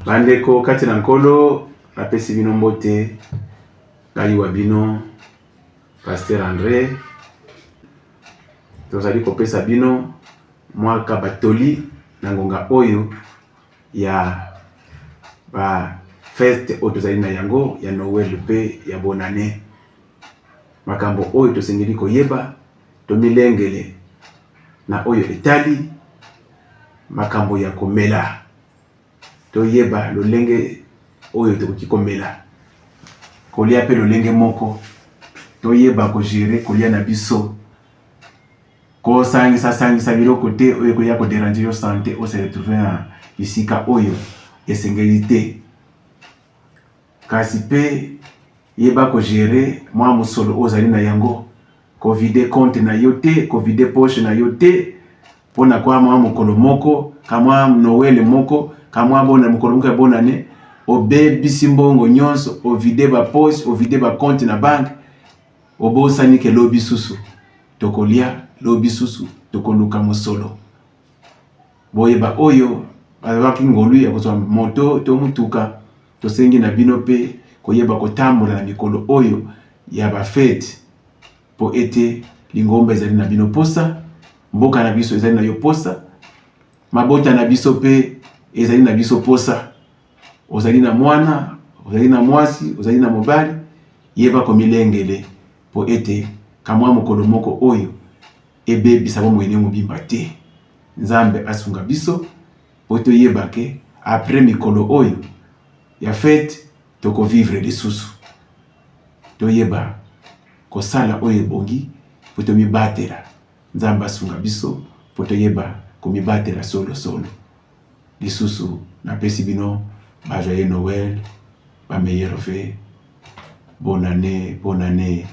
Bandeko kati na nkolo napesi bino mbote ngai wa bino Pasteur André tozali kopesa bino mwaka batoli na ngonga oyo ya ba fête oyo tozali na yango ya Noël pe ya bonne année. Makambo oyo tosengeli koyeba tomilengele na oyo etali makambo ya komela toyeba lolenge oyo tokoki komela kolia pe lolenge moko toyeba ko gérer kolia na biso ko sangisa biloko te oyo koya ko déranger yo santé o se retrouver na isika oyo esengeli te kasi pe yeba ko gérer mwa musolo ozali na yango ko vide compte na yo te ko vide poche na yo te pona kwa mwa mokolo moko kamwa Noël moko kamwa bona mokolo moko ya bonne année obebi simbongo nyonso o vide ba poche o vide ba compte na banque obosani ke lobi susu tokolia lobi susu tokoluka mosolo boyeba oyo bazaki ngolu ya kozwa moto to mutuka tosengi na bino pe koyeba kotambola na mikolo oyo ya ba fête po ete lingombe ezali na bino posa mboka na biso ezali na yo posa mabota na biso pe ezali na biso posa ozali na mwana ozali na mwasi ozali na mobali yeba komilengele po ete kamwa mokolo moko oyo ebebi sabo mwene mobimba te nzambe asunga biso po toyeba ke après mikolo oyo ya fête toko vivre lisusu toyeba kosala oyo ebongi po tomibatela nzambe asunga biso po toyeba komibatela solo lisusu napesi bino ba joyeux Noël ba meilleur vœu bonne année